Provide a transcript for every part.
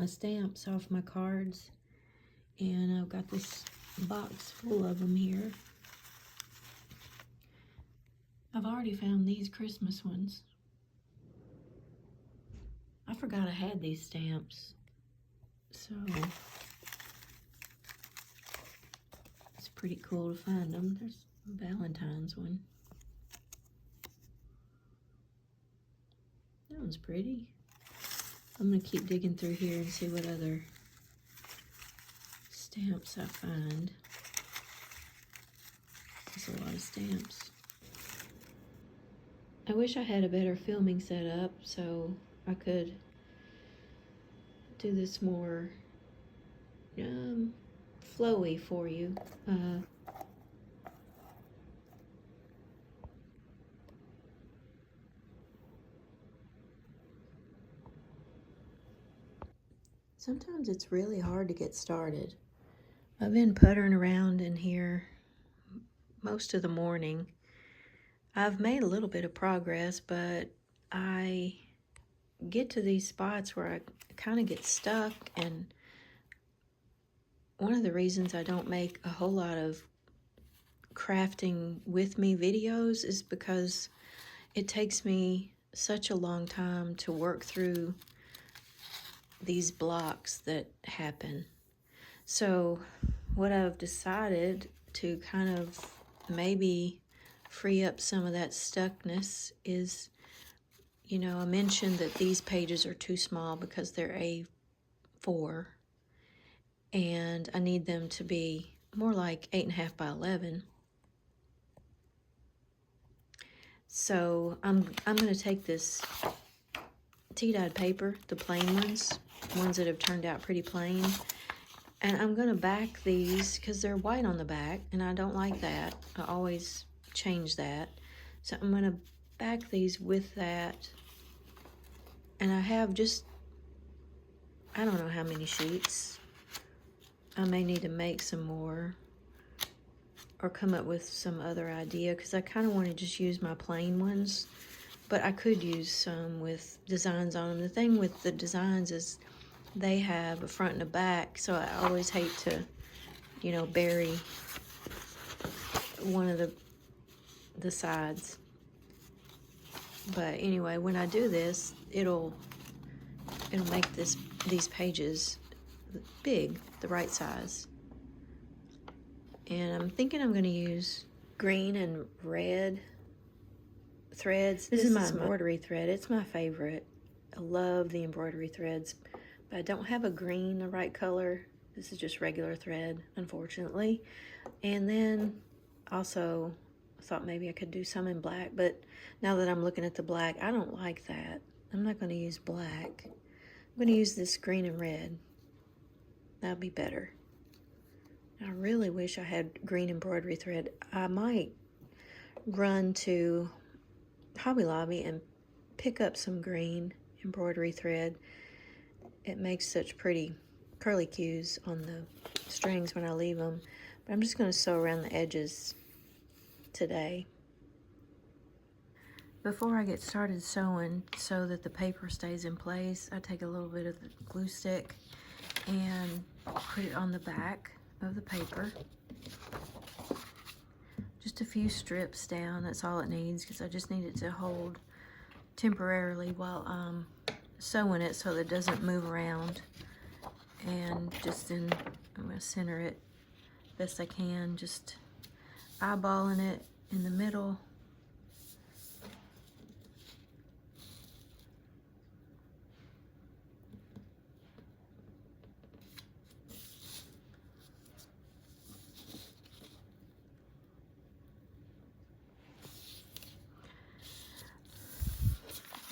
my stamps off my cards, and I've got this box full of them here. I've already found these Christmas ones. I forgot I had these stamps, so it's pretty cool to find them. There's a Valentine's one. That one's pretty. I'm gonna keep digging through here and see what other stamps I find. There's a lot of stamps. I wish I had a better filming setup so I could do this more flowy for you. Sometimes it's really hard to get started. I've been puttering around in here most of the morning. I've made a little bit of progress, but I get to these spots where I kind of get stuck, and one of the reasons I don't make a whole lot of crafting with me videos is because it takes me such a long time to work through these blocks that happen. So what I've decided to kind of maybe free up some of that stuckness is, you know, I mentioned that these pages are too small because they're A4, and I need them to be more like 8.5 by 11. So I'm going to take this tea-dyed paper, the plain ones that have turned out pretty plain, and I'm going to back these because they're white on the back, and I don't like that. I always change that. So I'm going to back these with that, and I have just, I don't know how many sheets. I may need to make some more or come up with some other idea, because I kind of want to just use my plain ones, but I could use some with designs on them. The thing with the designs is they have a front and a back, so I always hate to, you know, bury one of the sides. But anyway, when I do this, it'll make these pages big, the right size. And I'm thinking I'm going to use green and red threads. This is my embroidery thread. It's my favorite. I love the embroidery threads, but I don't have a green, the right color. This is just regular thread, unfortunately. And then also I thought maybe I could do some in black, but now that I'm looking at the black, I don't like that. I'm not going to use black. I'm going to use this green and red. That'll be better. I really wish I had green embroidery thread. I might run to Hobby Lobby and pick up some green embroidery thread. It makes such pretty curly cues on the strings when I leave them. But I'm just going to sew around the edges today. Before I get started sewing, so that the paper stays in place, I take a little bit of the glue stick and put it on the back of the paper. Just a few strips down, that's all it needs, because I just need it to hold temporarily while I'm sewing it so that it doesn't move around. And just then I'm going to center it best I can, just eyeballing it in the middle.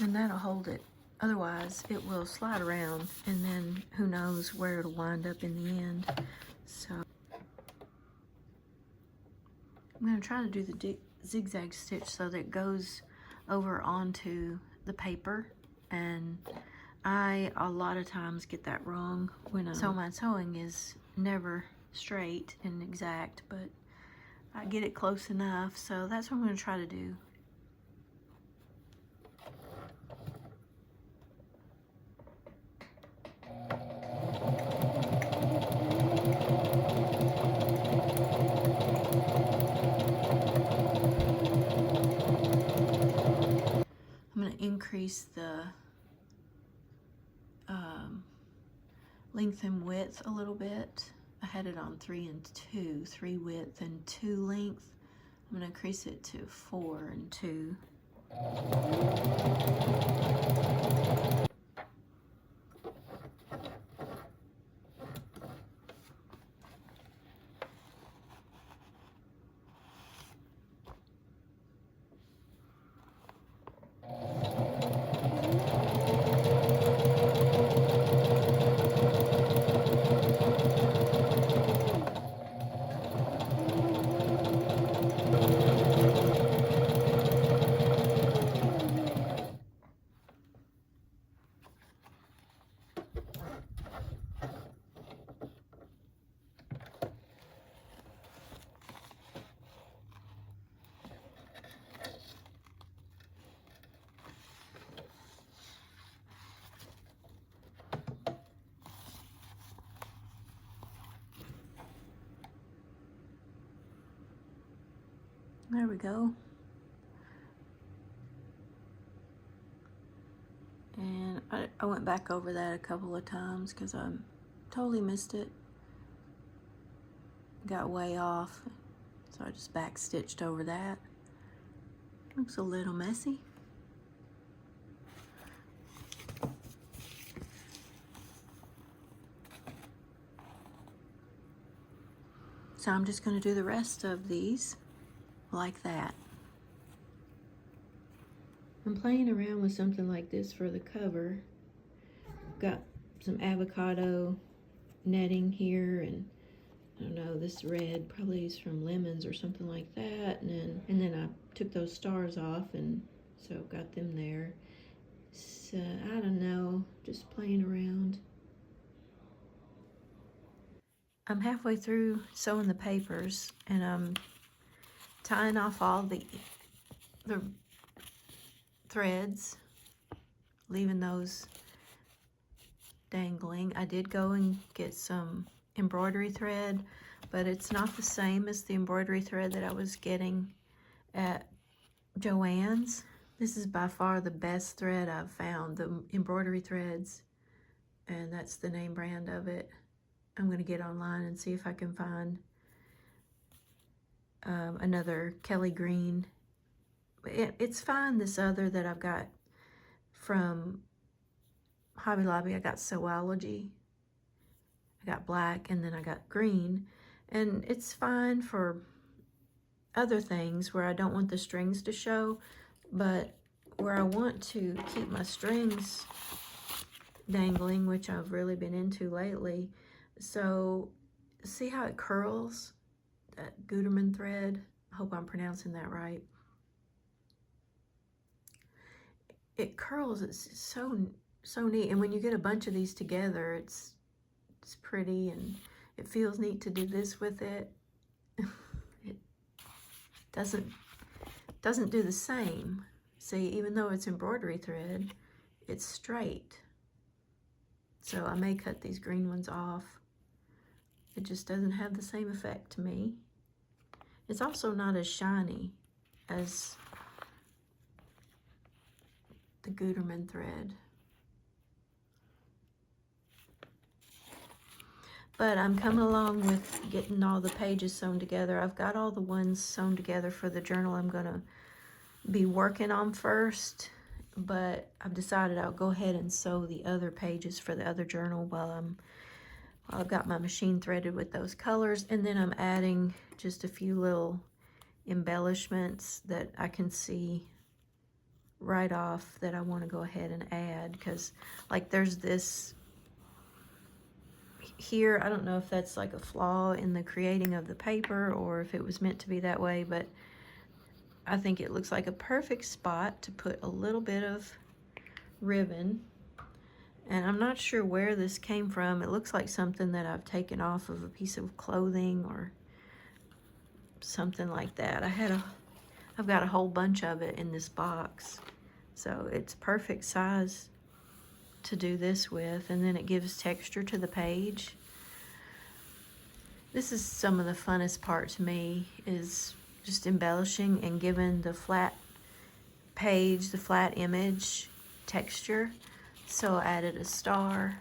And that'll hold it. Otherwise, it will slide around, and then who knows where it'll wind up in the end. So I'm going to try to do the zigzag stitch so that it goes over onto the paper, and I a lot of times get that wrong when so my sewing is never straight and exact, but I get it close enough, so that's what I'm going to try to do. increase the length and width a little bit. I had it on 3 and 2, 3 width and 2 length. I'm going to increase it to 4 and 2. There we go. And I went back over that a couple of times because I totally missed it. Got way off. So I just back stitched over that. Looks a little messy. So I'm just going to do the rest of these like that. I'm playing around with something like this for the cover. Got some avocado netting here, and I don't know, this red probably is from lemons or something like that. And then I took those stars off, and so got them there. So I don't know, just playing around. I'm halfway through sewing the papers, and I'm tying off all the threads, leaving those dangling. I did go and get some embroidery thread, but it's not the same as the embroidery thread that I was getting at Joann's. This is by far the best thread I've found, the embroidery threads, and that's the name brand of it. I'm going to get online and see if I can find another Kelly Green. It's fine, this other that I've got from Hobby Lobby. I got Sewology. I got black, and then I got green. And it's fine for other things where I don't want the strings to show, but where I want to keep my strings dangling, which I've really been into lately. So see how it curls, that Gutermann thread? I hope I'm pronouncing that right. It curls, it's so neat. And when you get a bunch of these together, it's pretty, and it feels neat to do this with it. It doesn't do the same. See, even though it's embroidery thread, it's straight. So I may cut these green ones off. It just doesn't have the same effect to me. It's also not as shiny as the Gutermann thread. But I'm coming along with getting all the pages sewn together. I've got all the ones sewn together for the journal I'm going to be working on first, but I've decided I'll go ahead and sew the other pages for the other journal while I've got my machine threaded with those colors. And then I'm adding just a few little embellishments that I can see right off that I want to go ahead and add, because like there's this here, I don't know if that's like a flaw in the creating of the paper or if it was meant to be that way, but I think it looks like a perfect spot to put a little bit of ribbon. And I'm not sure where this came from. It looks like something that I've taken off of a piece of clothing or something like that. I've got a whole bunch of it in this box, so it's perfect size to do this with, and then it gives texture to the page. This is some of the funnest part to me, is just embellishing and giving the flat page, the flat image, texture. So I added a star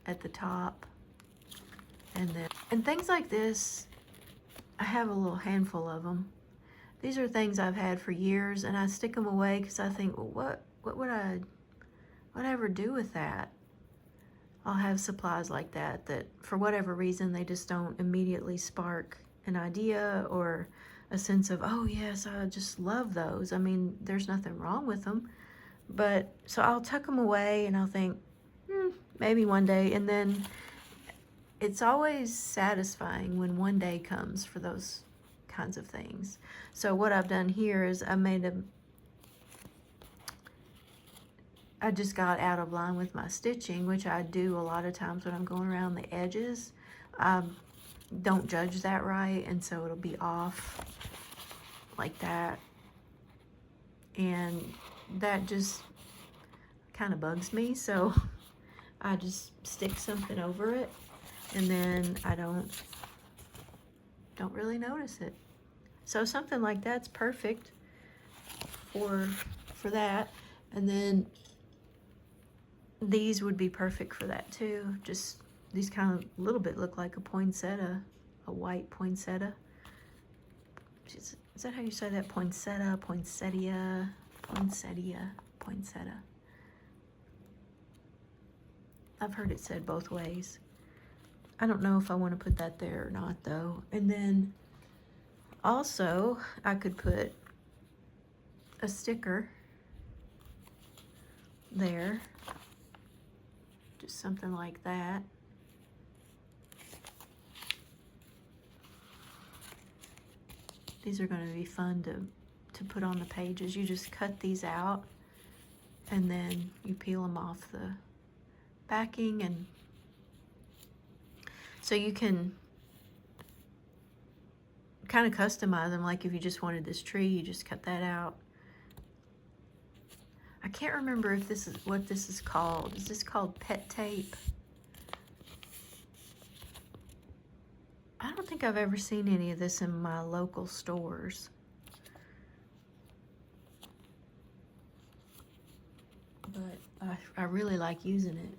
at the top, and things like this, I have a little handful of them. These are things I've had for years, and I stick them away because I think, well, what would I ever do with that? I'll have supplies like that for whatever reason, they just don't immediately spark an idea or a sense of, oh yes, I just love those. I mean, there's nothing wrong with them, but so I'll tuck them away and I'll think, maybe one day, and then it's always satisfying when one day comes for those kinds of things. So what I've done here is I just got out of line with my stitching, which I do a lot of times when I'm going around the edges. I don't judge that right, and so it'll be off like that. And that just kind of bugs me, so I just stick something over it, and then I don't really notice it. So something like that's perfect for that. And then these would be perfect for that too. Just these kind of a little bit look like a poinsettia, a white poinsettia. Is that how you say that? Poinsettia, poinsettia, poinsettia, poinsettia. I've heard it said both ways. I don't know if I want to put that there or not though. And then also I could put a sticker there. Just something like that. These are going to be fun to put on the pages. You just cut these out and then you peel them off the backing, and so you can kind of customize them. Like if you just wanted this tree, you just cut that out. I can't remember if this is what this is called. Is this called pet tape? I don't think I've ever seen any of this in my local stores. But I really like using it.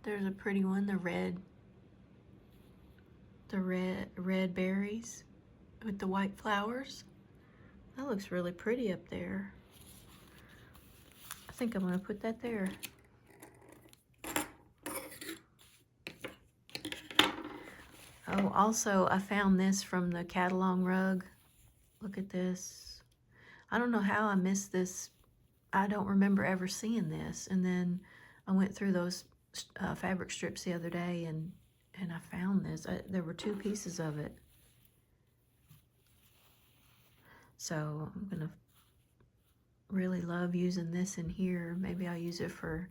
There's a pretty one, the red berries with the white flowers. That looks really pretty up there. I think I'm gonna put that there. Oh, also I found this from the catalog rug. Look at this. I don't know how I missed this. I don't remember ever seeing this. And then I went through those fabric strips the other day and I found this. There were 2 pieces of it. So I'm gonna really love using this in here. Maybe I'll use it for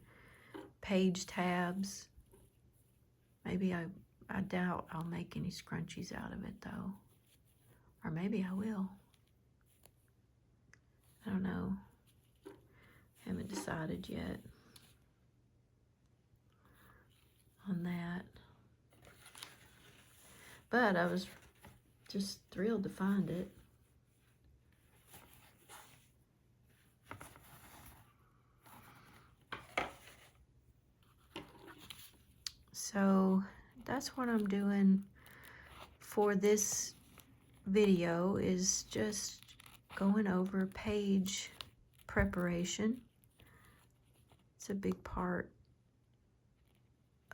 page tabs. Maybe I doubt I'll make any scrunchies out of it though. Or maybe I will. I don't know. Haven't decided yet on that. But I was just thrilled to find it. So that's what I'm doing for this video, is just going over page preparation. It's a big part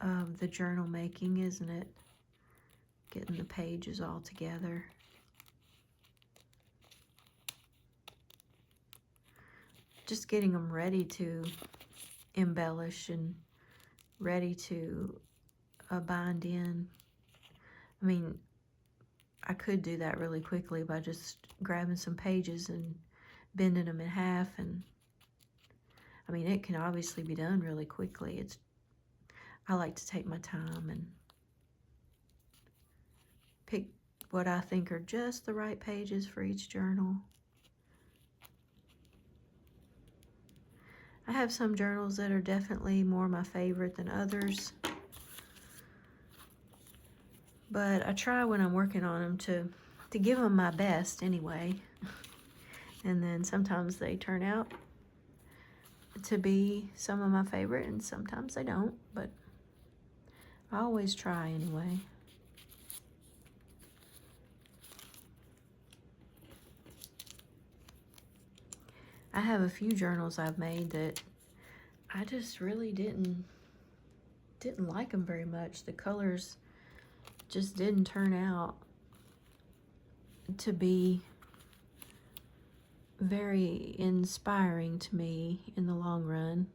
of the journal making, isn't it? Getting the pages all together. Just getting them ready to embellish and ready to bind in. I mean, I could do that really quickly by just grabbing some pages and bending them in half, and I mean, it can obviously be done really quickly. I like to take my time and pick what I think are just the right pages for each journal. I have some journals that are definitely more my favorite than others. but I try when I'm working on them to give them my best anyway. And then sometimes they turn out to be some of my favorite, and sometimes they don't, but I always try anyway. I have a few journals I've made that I just really didn't like them very much. The colors just didn't turn out to be very inspiring to me in the long run.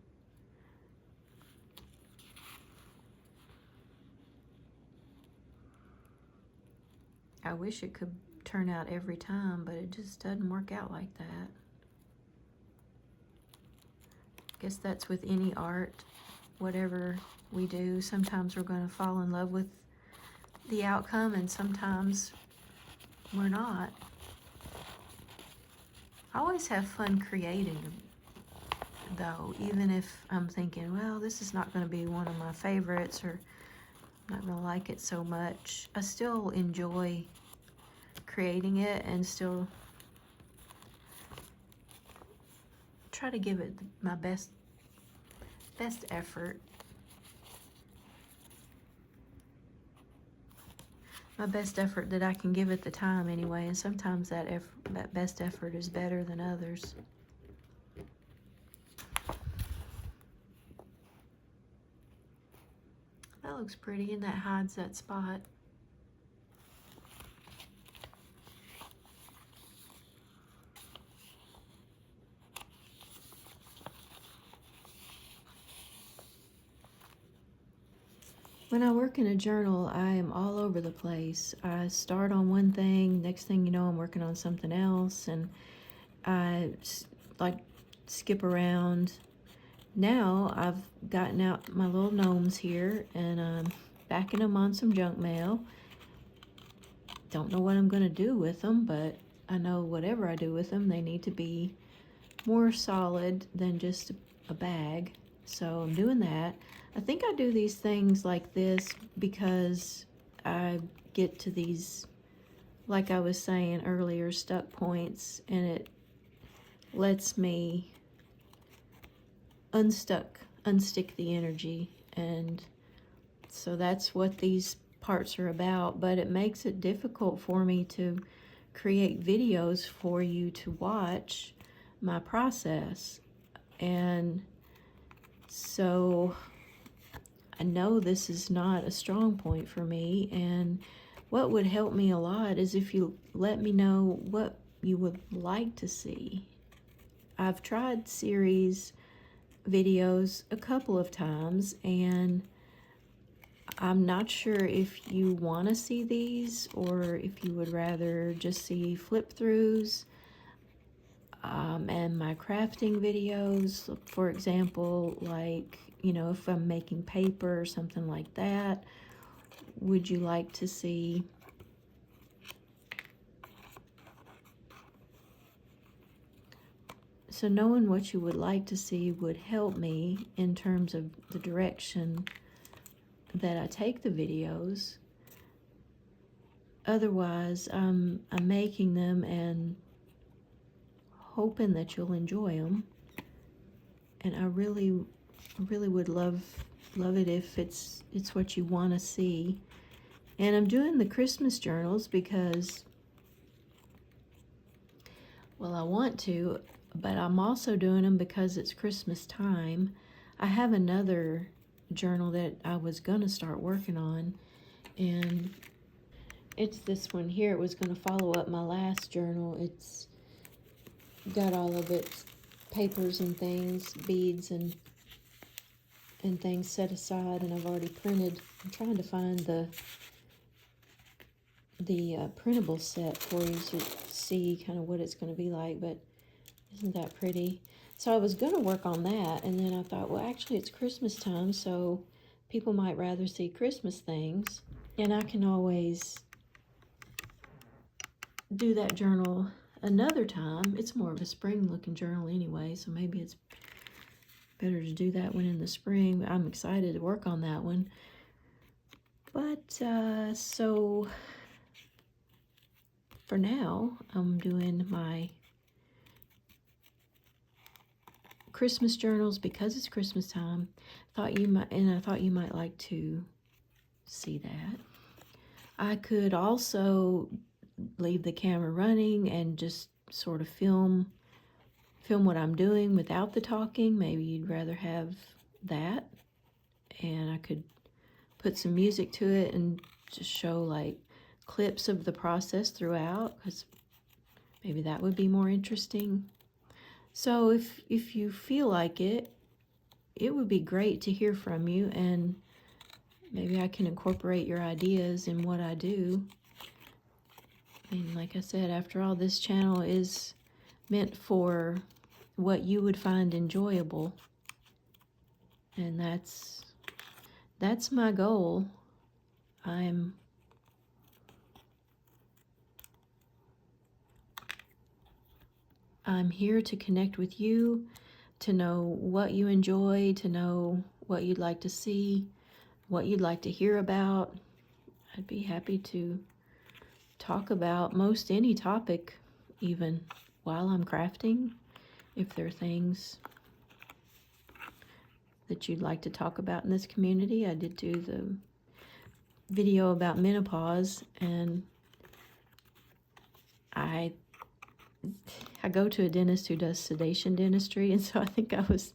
I wish it could turn out every time, but it just doesn't work out like that. I guess that's with any art, whatever we do. Sometimes we're going to fall in love with the outcome, and sometimes we're not. I always have fun creating, though, even if I'm thinking, well, this is not going to be one of my favorites, or I'm not going to like it so much. I still enjoy creating it and still try to give it my best effort. My best effort that I can give at the time anyway, and sometimes that best effort is better than others. That looks pretty, and that hides that spot. When I work in a journal, I am all over the place. I start on one thing, next thing you know, I'm working on something else, and I like skip around. Now I've gotten out my little gnomes here, and I'm backing them on some junk mail. Don't know what I'm going to do with them, but I know whatever I do with them, they need to be more solid than just a bag. So I'm doing that. I think I do these things like this because I get to these, like I was saying earlier, stuck points, and it lets me unstick the energy. And so that's what these parts are about, but it makes it difficult for me to create videos for you to watch my process. And so I know this is not a strong point for me, and what would help me a lot is if you let me know what you would like to see. I've tried series videos a couple of times, and I'm not sure if you want to see these or if you would rather just see flip throughs. And my crafting videos, for example, like, you know, if I'm making paper or something like that, would you like to see so knowing what you would like to see would help me in terms of the direction that I take the videos. Otherwise, I'm making them and hoping that you'll enjoy them, and I really would love it if it's what you want to see. And I'm doing the Christmas journals because, well, I want to, but I'm also doing them because it's Christmas time. I have another journal that I was gonna start working on, and it's this one here. It was gonna follow up my last journal. It's got all of its papers and things, beads and things set aside, and I've already printed. I'm trying to find the printable set for you to see kind of what it's going to be like, but isn't that pretty? So I was going to work on that, and then I thought, well, actually it's Christmas time, so people might rather see Christmas things, and I can always do that journal another time. It's more of a spring looking journal anyway, so maybe it's better to do that one in the spring. I'm excited to work on that one. But so for now, I'm doing my Christmas journals because it's Christmas time. I thought you might like to see that. I could also leave the camera running and just sort of film what I'm doing without the talking. Maybe you'd rather have that, and I could put some music to it and just show like clips of the process throughout, because maybe that would be more interesting. So if you feel like it would be great to hear from you, and maybe I can incorporate your ideas in what I do. And like I said, after all, this channel is meant for what you would find enjoyable, and that's my goal. I'm here to connect with you, to know what you enjoy, to know what you'd like to see, what you'd like to hear about. I'd be happy to talk about most any topic, even while I'm crafting. If there are things that you'd like to talk about in this community. I did do the video about menopause, and I go to a dentist who does sedation dentistry, and so I think I was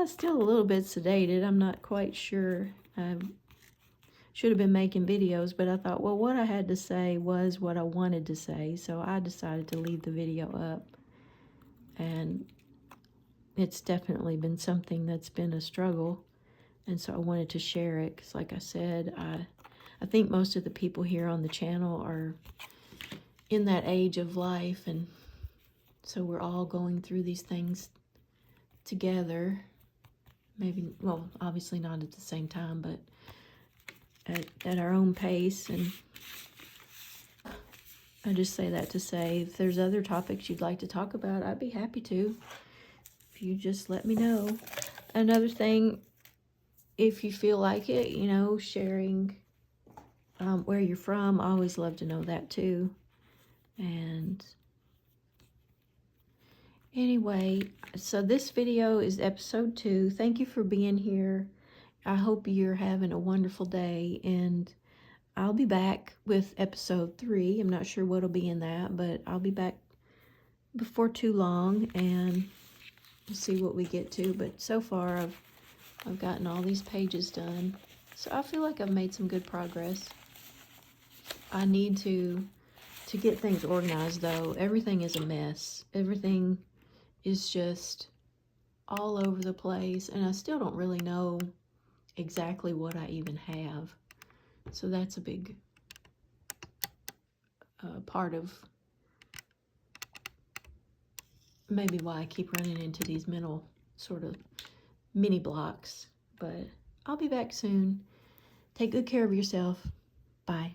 still a little bit sedated. I'm not quite sure. I should have been making videos, but I thought, well, what I had to say was what I wanted to say, so I decided to leave the video up. And it's definitely been something that's been a struggle, and so I wanted to share it, because like I said, I think most of the people here on the channel are in that age of life, and so we're all going through these things together. Maybe, well, obviously not at the same time, but at our own pace. And I just say that to say, if there's other topics you'd like to talk about, I'd be happy to. If you just let me know. Another thing, if you feel like it, you know, sharing where you're from, I always love to know that too. And anyway, so this video is episode 2. Thank you for being here. I hope you're having a wonderful day, and I'll be back with episode 3. I'm not sure what'll be in that, but I'll be back before too long, and we'll see what we get to. But so far, I've gotten all these pages done, so I feel like I've made some good progress. I need to get things organized, though. Everything is a mess. Everything is just all over the place, and I still don't really know exactly what I even have. So that's a big part of maybe why I keep running into these mental sort of mini blocks. But I'll be back soon. Take good care of yourself. Bye.